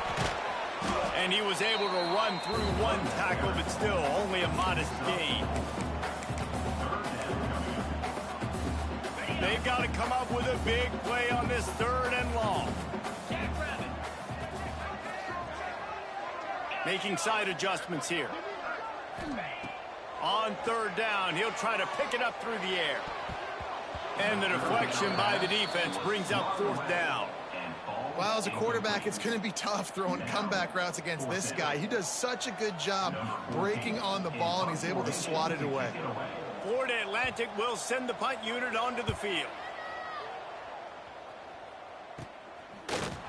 And he was able to run through one tackle, but still only a modest gain. They've got to come up with a big play on this third and long. Making side adjustments here. On third down, he'll try to pick it up through the air. And the deflection by the defense brings up fourth down. Well, as a quarterback, it's going to be tough throwing comeback routes against this guy. He does such a good job breaking on the ball, and he's able to swat it away. Florida Atlantic will send the punt unit onto the field.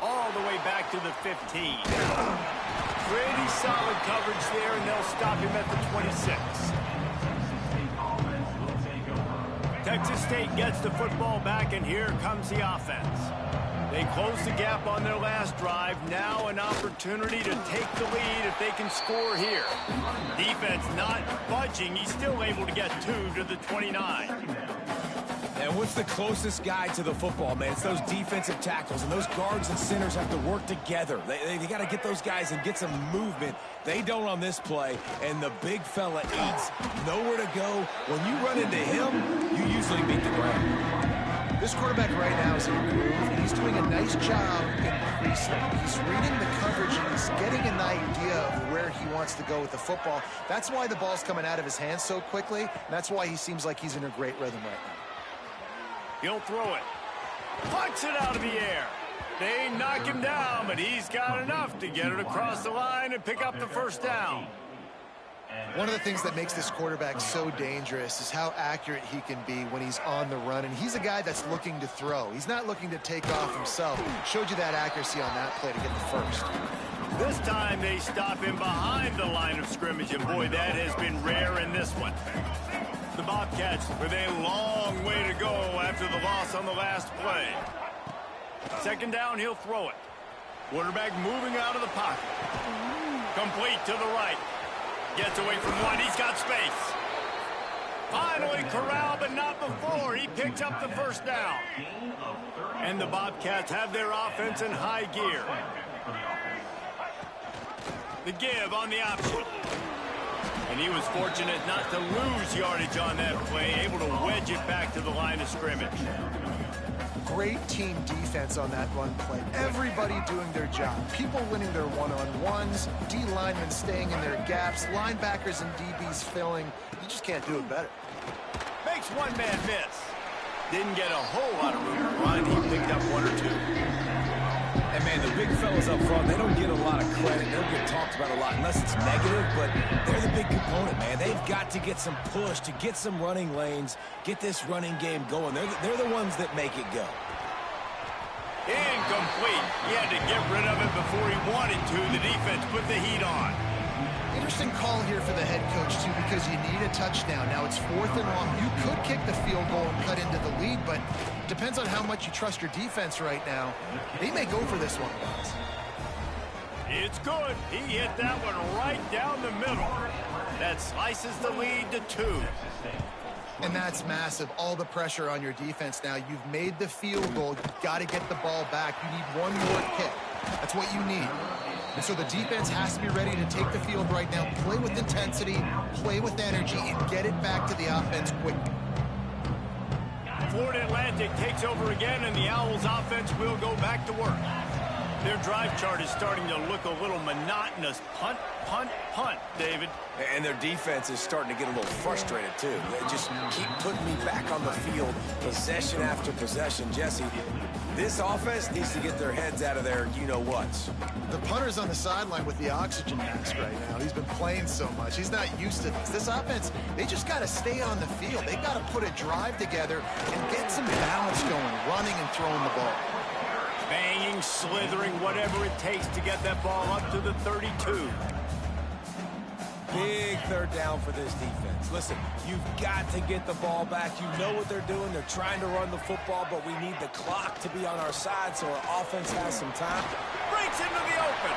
All the way back to the 15. Pretty solid coverage there, and they'll stop him at the 26. Texas State gets the football back, and here comes the offense. They close the gap on their last drive. Now an opportunity to take the lead if they can score here. Defense not budging. He's still able to get 2 to the 29. And what's the closest guy to the football, man? It's those defensive tackles, and those guards and centers have to work together. They got to get those guys and get some movement. They don't on this play, and the big fella eats. Nowhere to go. When you run into him, you usually beat the ground. This quarterback right now is in a groove, and he's doing a nice job in pre-snap. He's reading the coverage, and he's getting an idea of where he wants to go with the football. That's why the ball's coming out of his hands so quickly, and that's why he seems like he's in a great rhythm right now. He'll throw it. Plucks it out of the air. They knock him down, but he's got enough to get it across the line and pick up the first down. One of the things that makes this quarterback so dangerous is how accurate he can be when he's on the run. And he's a guy that's looking to throw. He's not looking to take off himself. Showed you that accuracy on that play to get the first. This time they stop him behind the line of scrimmage, and boy, that has been rare in this one. The Bobcats with a long way to go after the loss on the last play. Second down, he'll throw it. Quarterback moving out of the pocket. Complete to the right. Gets away from one. He's got space. Finally corralled, but not before. He picks up the first down. And the Bobcats have their offense in high gear. The give on the option. And he was fortunate not to lose yardage on that play, able to wedge it back to the line of scrimmage. Great team defense on that run play. Everybody doing their job. People winning their one-on-ones, D linemen staying in their gaps, linebackers and DBs filling. You just can't do it better. Makes one man miss. Didn't get a whole lot of room to run. He picked up one or two. And, man, the big fellas up front, they don't get a lot of credit. They don't get talked about a lot unless it's negative, but they're the big component, man. They've got to get some push to get some running lanes, get this running game going. They're the ones that make it go. Incomplete. He had to get rid of it before he wanted to. The defense put the heat on. Interesting call here for the head coach, too, because you need a touchdown. Now it's 4th and long. You could kick the field goal and cut into the lead, but depends on how much you trust your defense right now. They may go for this one, guys. It's good. He hit that one right down the middle. That slices the lead to 2. And that's massive. All the pressure on your defense now. You've made the field goal. You've got to get the ball back. You need one more kick. That's what you need. And so the defense has to be ready to take the field right now, play with intensity, play with energy, and get it back to the offense quickly. Florida Atlantic takes over again, and the Owls offense will go back to work. Their drive chart is starting to look a little monotonous. Punt, punt, punt, David. And their defense is starting to get a little frustrated, too. They just keep putting me back on the field, possession after possession. Jesse, this offense needs to get their heads out of their you-know-whats. The punter's on the sideline with the oxygen mask right now. He's been playing so much. He's not used to this. This offense, they just got to stay on the field. They got to put a drive together and get some balance going, running and throwing the ball. Banging, slithering, whatever it takes to get that ball up to the 32. Big third down for this defense. Listen, you've got to get the ball back. You know what they're doing. They're trying to run the football, but we need the clock to be on our side so our offense has some time. Breaks into the open.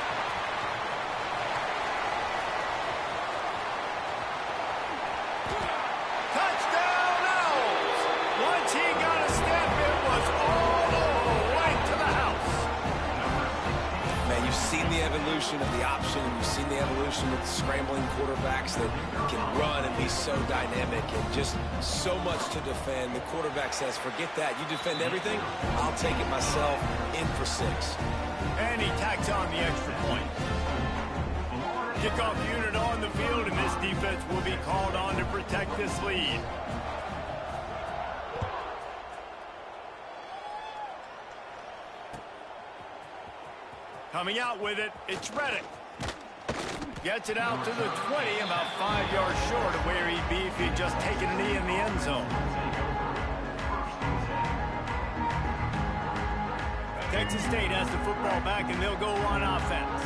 Touchdown, Owls. Once he got a step, it was all the way to the house. Man, you've seen the evolution of the option. You've seen the evolution of the scrambling quarterbacks that can run and be so dynamic and just so much to defend. The quarterback says, forget that. You defend everything, I'll take it myself. In for 6. And he tacks on the extra point. Kickoff unit on the field, and this defense will be called on to protect this lead. Coming out with it, it's Reddick. Gets it out to the 20, about 5 yards short of where he'd be if he'd just taken a knee in the end zone. Texas State has the football back, and they'll go on offense.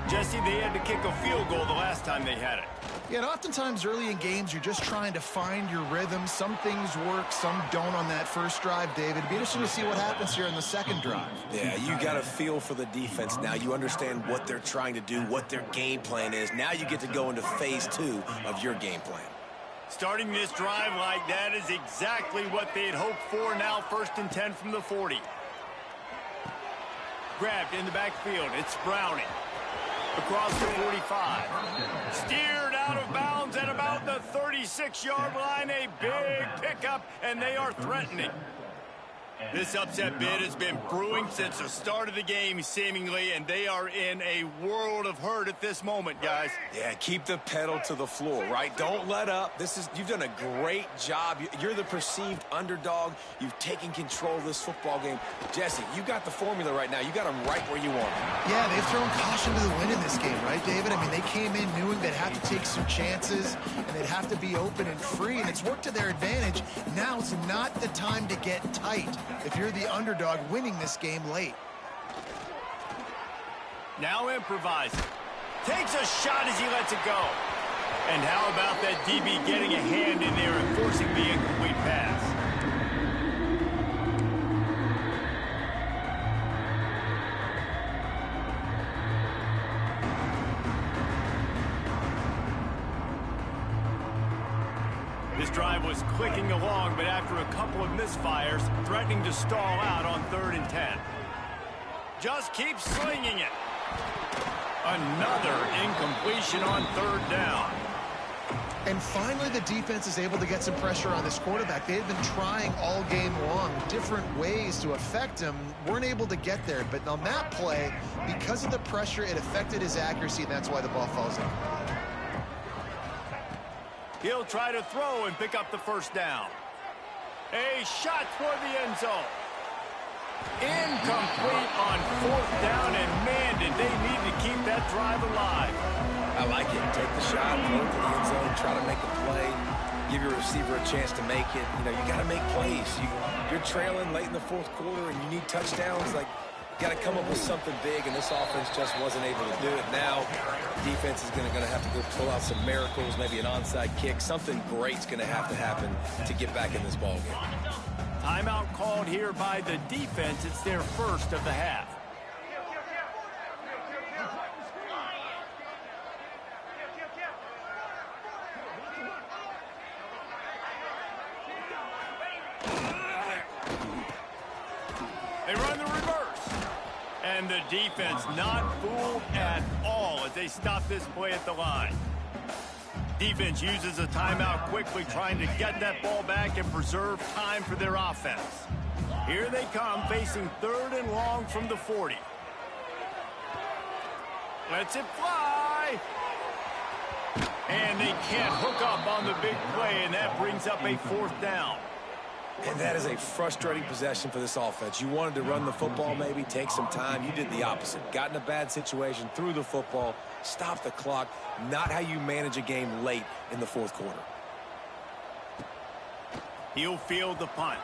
Jesse, they had to kick a field goal the last time they had it. Yeah, and oftentimes early in games, you're just trying to find your rhythm. Some things work, some don't on that first drive, David. It'd be interesting to see what happens here in the second drive. Yeah, you got a feel for the defense now. You understand what they're trying to do, what their game plan is. Now you get to go into phase 2 of your game plan. Starting this drive like that is exactly what they'd hoped for. Now 1st and 10 from the 40. Grabbed in the backfield. It's Browning. Across the 45. Steered out of bounds at about the 36-yard line. A big pickup, and they are threatening. This upset bid has been brewing since the start of the game, seemingly, and they are in a world of hurt at this moment, guys. Yeah, keep the pedal to the floor, right? Don't let up. You've done a great job. You're the perceived underdog. You've taken control of this football game. Jesse, you got the formula right now. You got them right where you want them. Yeah, they've thrown caution to the wind in this game, right? right, David? I mean, they came in knowing they'd have to take some chances and they'd have to be open and free, and it's worked to their advantage. Now it's not the time to get tight if you're the underdog winning this game late. Now improvising. Takes a shot as he lets it go. And how about that DB getting a hand in there and forcing the incomplete pass? This drive was clicking along, but after a couple of misfires, threatening to stall out on 3rd and 10. Just keeps slinging it. Another incompletion on 3rd down. And finally, the defense is able to get some pressure on this quarterback. They've been trying all game long different ways to affect him. Weren't able to get there, but on that play, because of the pressure, it affected his accuracy, and that's why the ball falls in. He'll try to throw and pick up the 1st down. A shot toward the end zone. Incomplete on 4th down, and man, did they need to keep that drive alive. I like it. Take the shot, throw it to the end zone, try to make a play, give your receiver a chance to make it. You know, you got to make plays. You're trailing late in the 4th quarter, and you need touchdowns. Like, got to come up with something big, and this offense just wasn't able to do it. Now, defense is going to have to go pull out some miracles, maybe an onside kick. Something great's going to have to happen to get back in this ballgame. Timeout called here by the defense. It's their 1st of the half. They run the reverse. And the defense not fooled at all as they stop this play at the line. Defense uses a timeout quickly, trying to get that ball back and preserve time for their offense. Here they come, facing 3rd and long from the 40. Lets it fly. And they can't hook up on the big play, and that brings up a 4th down. And that is a frustrating possession for this offense. You wanted to run the football, maybe take some time. You did the opposite. Got in a bad situation, threw the football, stopped the clock. Not how you manage a game late in the 4th quarter. He'll field the punt.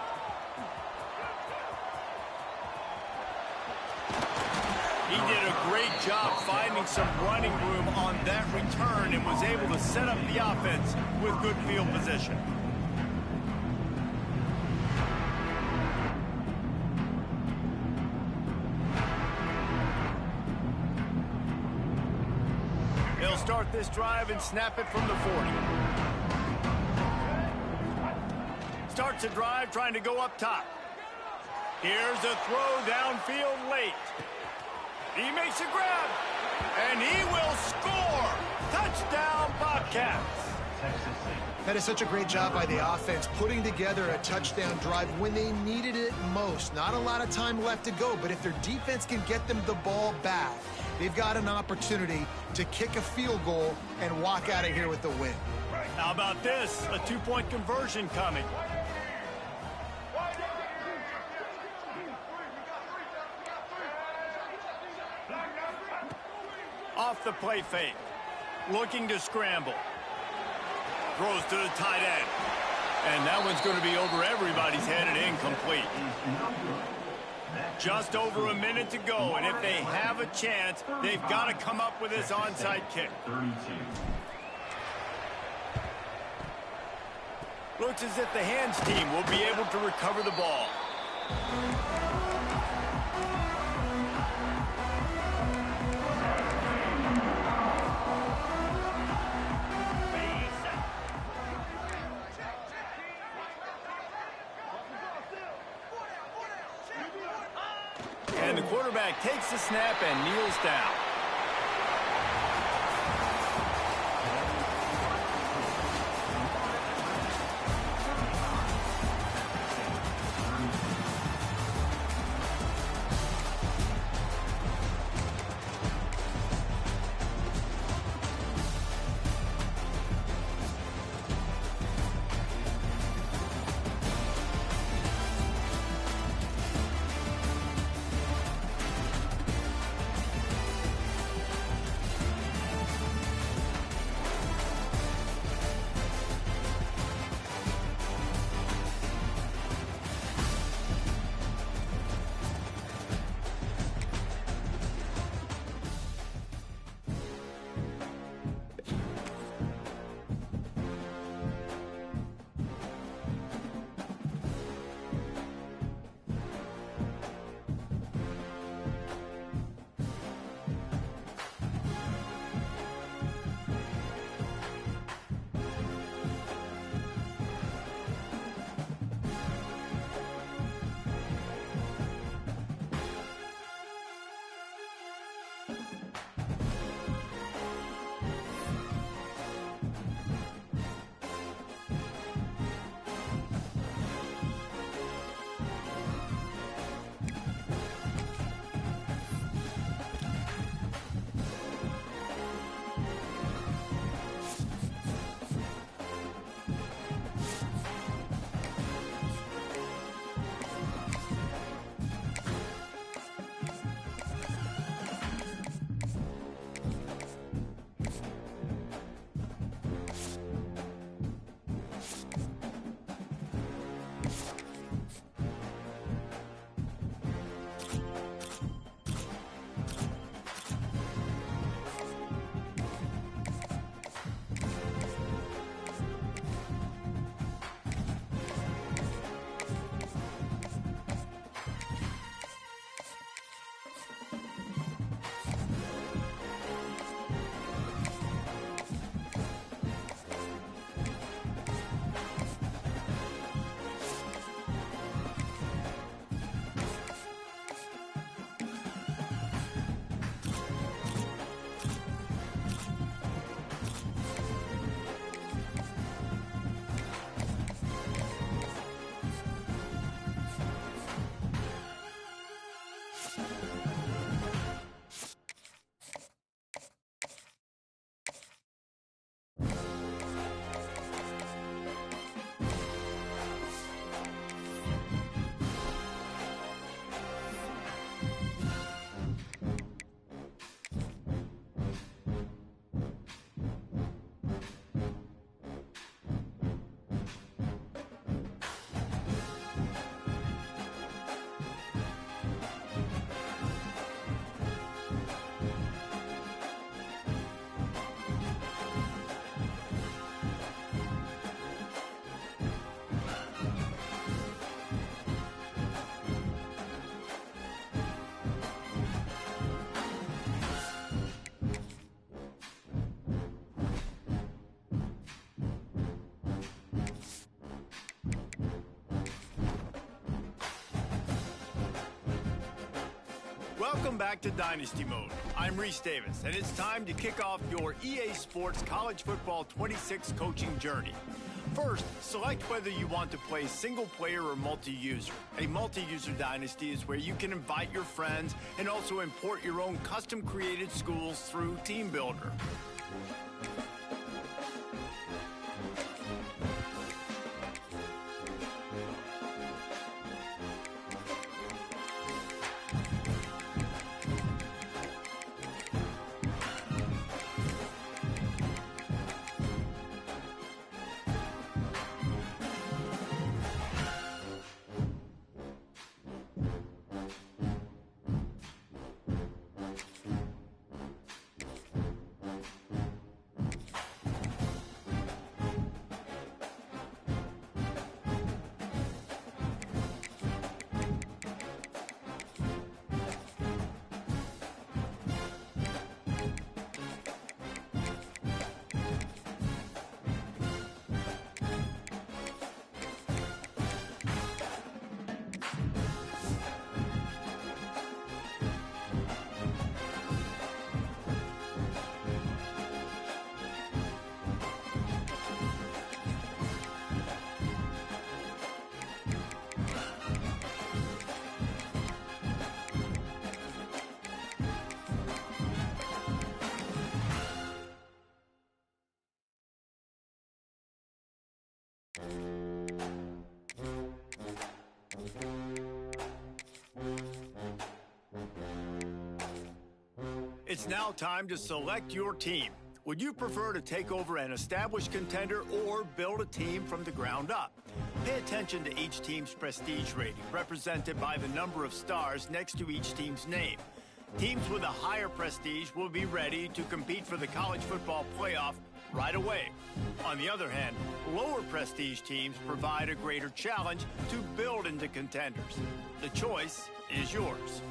He did a great job finding some running room on that return and was able to set up the offense with good field position. They'll start this drive and snap it from the 40. Starts a drive trying to go up top. Here's a throw downfield late. He makes a grab, and he will score. Touchdown, Bobcats. That is such a great job by the offense, putting together a touchdown drive when they needed it most. Not a lot of time left to go, but if their defense can get them the ball back, they've got an opportunity to kick a field goal and walk out of here with the win. How about this? A 2-point conversion coming. Off the play fake. Looking to scramble. Throws to the tight end. And that one's going to be over everybody's head and incomplete. Just over a minute to go, and if they have a chance, they've got to come up with this onside kick. Looks as if the hands team will be able to recover the ball. And the quarterback takes the snap and kneels down. Welcome back to Dynasty Mode. I'm Reese Davis, and it's time to kick off your EA Sports College Football 26 coaching journey. First, select whether you want to play single-player or multi-user. A multi-user dynasty is where you can invite your friends and also import your own custom-created schools through TeamBuildr. It's now time to select your team. Would you prefer to take over an established contender or build a team from the ground up? Pay attention to each team's prestige rating, represented by the number of stars next to each team's name. Teams with a higher prestige will be ready to compete for the college football playoff right away. On the other hand, lower prestige teams provide a greater challenge to build into contenders. The choice is yours.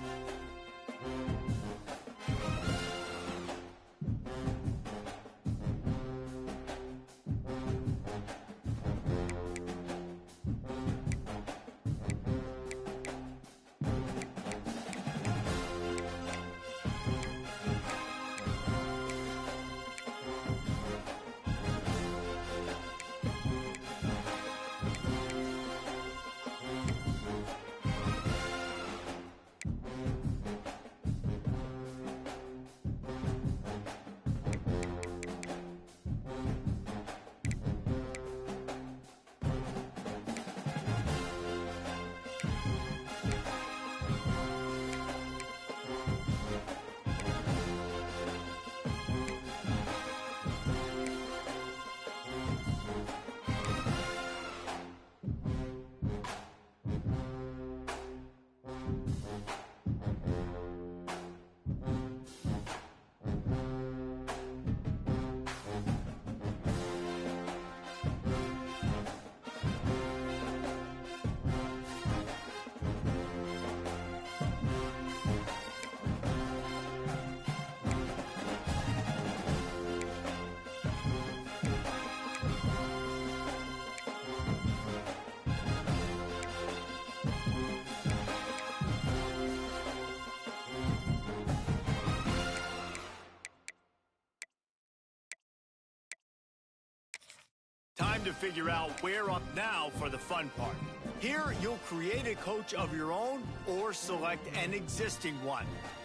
Time to figure out where up now for the fun part. Here, you'll create a coach of your own or select an existing one.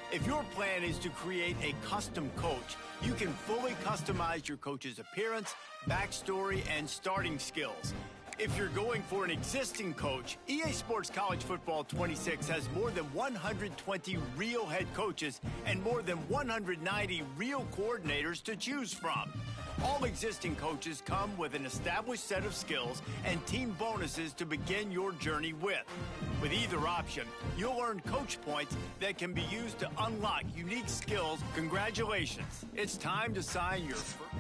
If your plan is to create a custom coach, you can fully customize your coach's appearance, backstory, and starting skills. If you're going for an existing coach, EA Sports College Football 26 has more than 120 real head coaches and more than 190 real coordinators to choose from. All existing coaches come with an established set of skills and team bonuses to begin your journey with. With either option, you'll earn coach points that can be used to unlock unique skills. Congratulations. It's time to sign your first.